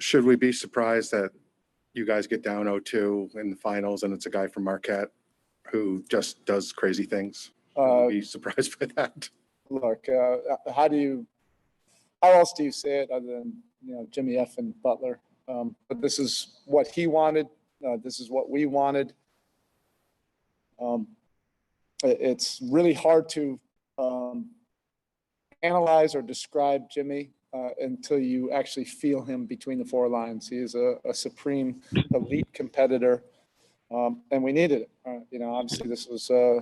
Should we be surprised that you guys get down 0-2 in the finals and it's a guy from Marquette who just does crazy things? Should we be surprised by that? Look, how else do you say it other than, Jimmy F. and Butler? But this is what he wanted. This is what we wanted. It's really hard to analyze or describe Jimmy until you actually feel him between the four lines. He is a supreme elite competitor, and we needed it. Obviously this was a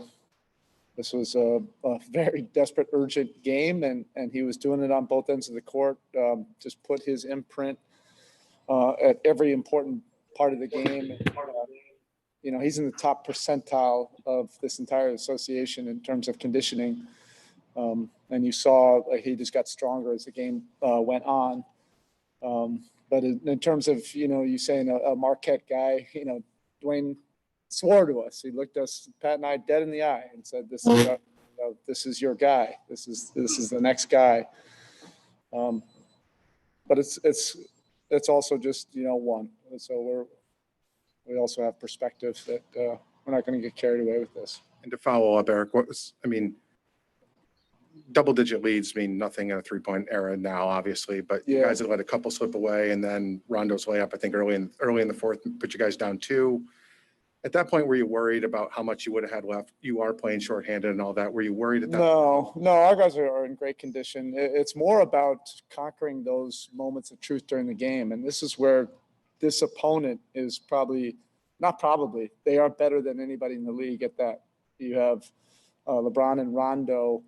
very desperate, urgent game, and he was doing it on both ends of the court. Just put his imprint at every important part of the game. He's in the top percentile of this entire association in terms of conditioning. And you saw he just got stronger as the game went on. But in terms of, you saying a Marquette guy, Dwayne swore to us. He looked us, Pat and I, dead in the eye and said, "This is your guy. This is the next guy." But it's also just one. So we also have perspective that we're not going to get carried away with this. And to follow up, Erik, double-digit leads mean nothing in a three-point era now, obviously, but you guys have let a couple slip away, and then Rondo's layup, I think, early in the fourth, put you guys down 2. At that point, were you worried about how much you would have had left? You are playing shorthanded and all that. Were you worried at that point? No, our guys are in great condition. It's more about conquering those moments of truth during the game, and this is where this opponent is they are better than anybody in the league at that. You have LeBron and Rondo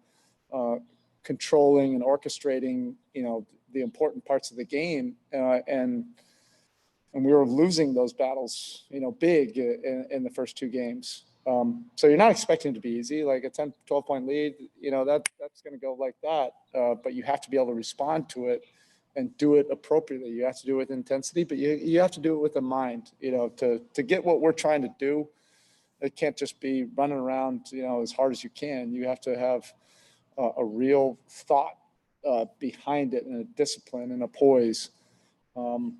controlling and orchestrating, the important parts of the game, and we were losing those battles, big in the first 2 games. So you're not expecting it to be easy, like a 10, 12-point lead, that's going to go like that. But you have to be able to respond to it and do it appropriately. You have to do it with intensity, but you have to do it with a mind, to get what we're trying to do. It can't just be running around, as hard as you can. You have to have a real thought behind it, and a discipline and a poise. And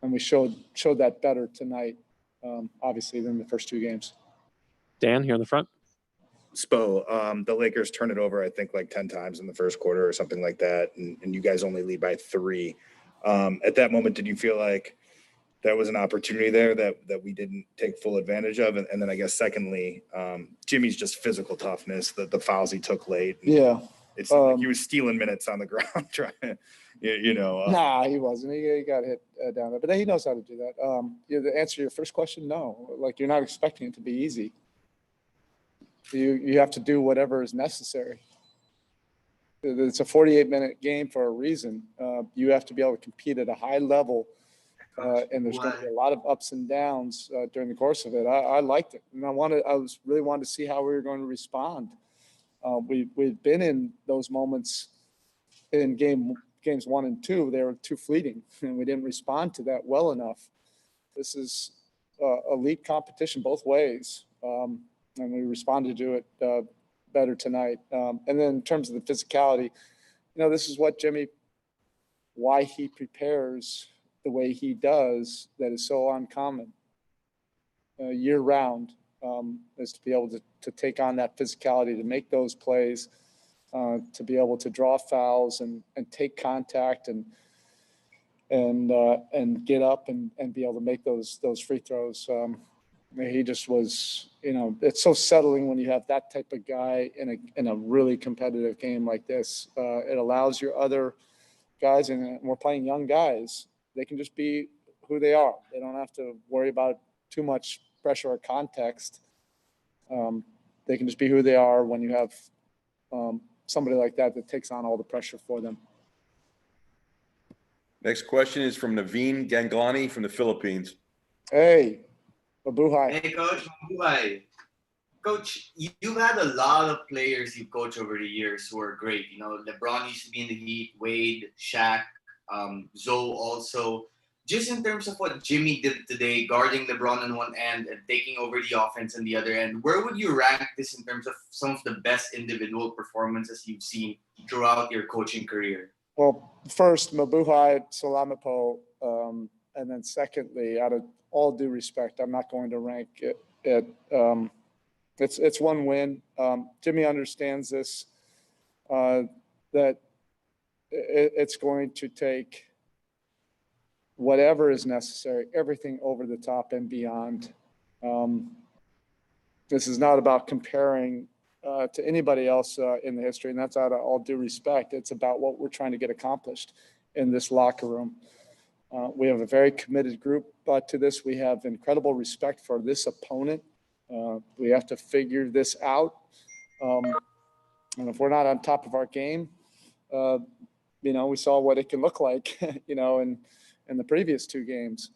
we showed that better tonight, obviously, than the first 2 games. Dan, here in the front. Spo, the Lakers turn it over, I think, like 10 times in the first quarter or something like that, and you guys only lead by 3. At that moment, did you feel like that was an opportunity there that we didn't take full advantage of? And then I guess secondly, Jimmy's just physical toughness, the fouls he took late. Yeah. It seemed like he was stealing minutes on the ground trying to, Nah, he wasn't. He got hit down there, but he knows how to do that. The answer to your first question, no. Like, you're not expecting it to be easy. You have to do whatever is necessary. It's a 48-minute game for a reason. You have to be able to compete at a high level, and there's going to be a lot of ups and downs during the course of it. I liked it, and I really wanted to see how we were going to respond. We've been in those moments in games 1 and 2. They were too fleeting, and we didn't respond to that well enough. This is elite competition both ways, and we responded to it better tonight. And then in terms of the physicality, this is what why he prepares the way he does, that is so uncommon year round, is to be able to take on that physicality, to make those plays, to be able to draw fouls and take contact and get up and be able to make those free throws. He just was, it's so settling when you have that type of guy in a really competitive game like this. It allows your other guys, and we're playing young guys, they can just be who they are. They don't have to worry about too much pressure or context. They can just be who they are when you have somebody like that takes on all the pressure for them. Next question is from Naveen Ganglani from the Philippines. Hey, Mabuhay. Hey, Coach. Mabuhay. Coach, you've had a lot of players you coach over the years who are great. LeBron used to be in the Heat, Wade, Shaq, Zoe also. Just in terms of what Jimmy did today, guarding LeBron on one end and taking over the offense on the other end, where would you rank this in terms of some of the best individual performances you've seen throughout your coaching career? Well, first, Mabuhay Salamapo, and then secondly, out of all due respect, I'm not going to rank it. It's one win. Jimmy understands this, that it's going to take whatever is necessary, everything over the top and beyond. This is not about comparing to anybody else in the history, and that's out of all due respect. It's about what we're trying to get accomplished in this locker room. We have a very committed group to this. We have incredible respect for this opponent. We have to figure this out. And if we're not on top of our game, we saw what it can look like, in the previous two games.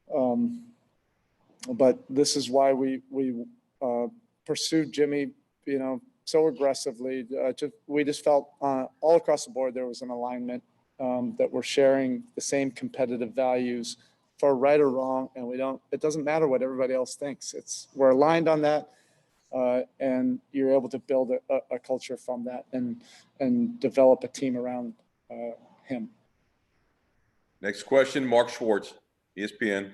But this is why we pursued Jimmy, so aggressively. We just felt all across the board there was an alignment, that we're sharing the same competitive values for right or wrong, and it doesn't matter what everybody else thinks. We're aligned on that, and you're able to build a culture from that and develop a team around him. Next question, Mark Schwartz, ESPN.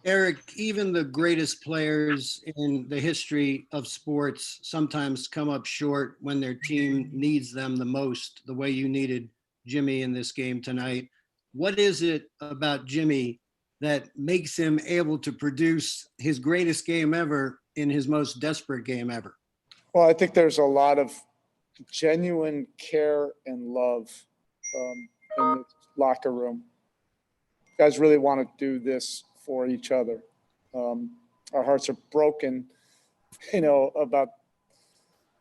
Erik, even the greatest players in the history of sports sometimes come up short when their team needs them the most, the way you needed Jimmy in this game tonight. What is it about Jimmy that makes him able to produce his greatest game ever in his most desperate game ever? Well, I think there's a lot of genuine care and love in the locker room. Guys really want to do this for each other. Our hearts are broken, about,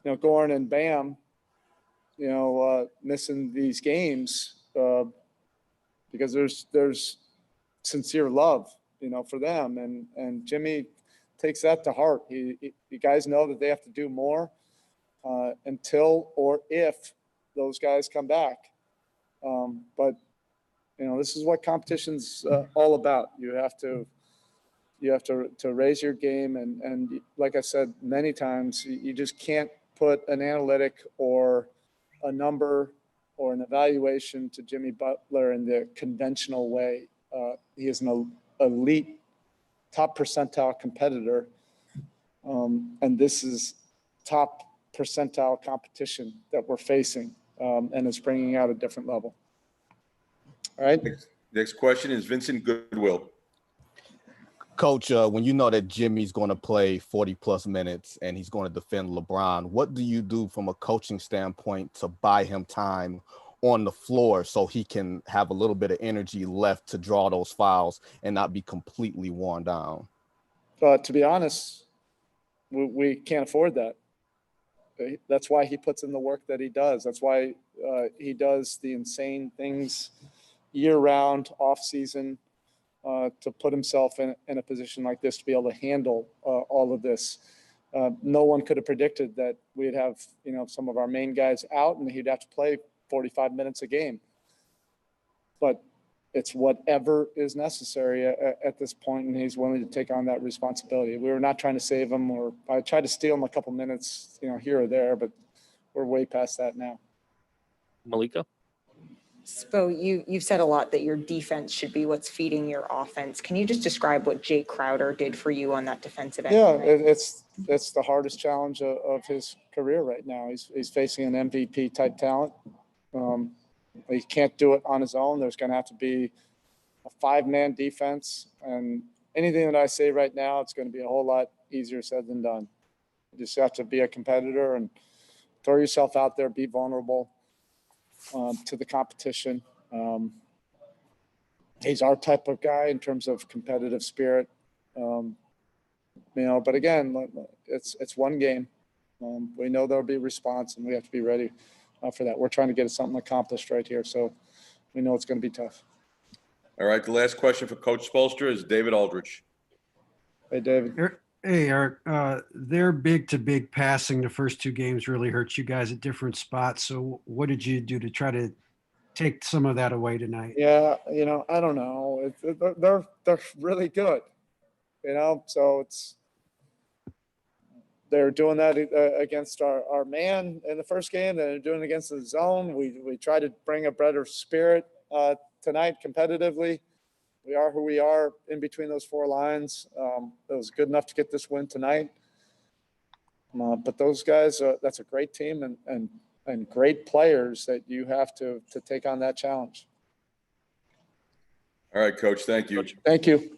Goran and Bam, missing these games because there's sincere love, for them. And Jimmy takes that to heart. You guys know that they have to do more until or if those guys come back. But this is what competition's all about. You have to raise your game, and like I said many times, you just can't put an analytic or a number or an evaluation to Jimmy Butler in the conventional way. He is an elite, top percentile competitor, and this is top percentile competition that we're facing, and it's bringing out a different level. All right. Next question is Vincent Goodwill. Coach, when you know that Jimmy's going to play 40+ minutes and he's going to defend LeBron, what do you do from a coaching standpoint to buy him time on the floor so he can have a little bit of energy left to draw those fouls and not be completely worn down? To be honest, we can't afford that. That's why he puts in the work that he does. That's why he does the insane things year-round, off-season, to put himself in a position like this to be able to handle all of this. No one could have predicted that we'd have, some of our main guys out and he'd have to play 45 minutes a game. But it's whatever is necessary at this point, and he's willing to take on that responsibility. We were not trying to save him, or I tried to steal him a couple minutes, here or there, but we're way past that now. Malika? So you've said a lot that your defense should be what's feeding your offense. Can you just describe what Jay Crowder did for you on that defensive end? Yeah, it's the hardest challenge of his career right now. He's facing an MVP type talent. He can't do it on his own. There's going to have to be a 5-man defense, and anything that I say right now, it's going to be a whole lot easier said than done. You just have to be a competitor and throw yourself out there, be vulnerable to the competition. He's our type of guy in terms of competitive spirit. But again, it's one game. We know there'll be a response, and we have to be ready for that. We're trying to get something accomplished right here, so we know it's going to be tough. All right, the last question for Coach Spoelstra is David Aldrich. Hey, David. Hey, Erik. Their big-to-big passing the first two games really hurt you guys at different spots. So what did you do to try to take some of that away tonight? Yeah, I don't know. They're really good, so They're doing that against our man in the first game. They're doing it against the zone. We try to bring a better spirit tonight competitively. We are who we are in between those four lines. It was good enough to get this win tonight. But those guys, that's a great team and great players that you have to take on that challenge. All right, coach. Thank you. Thank you.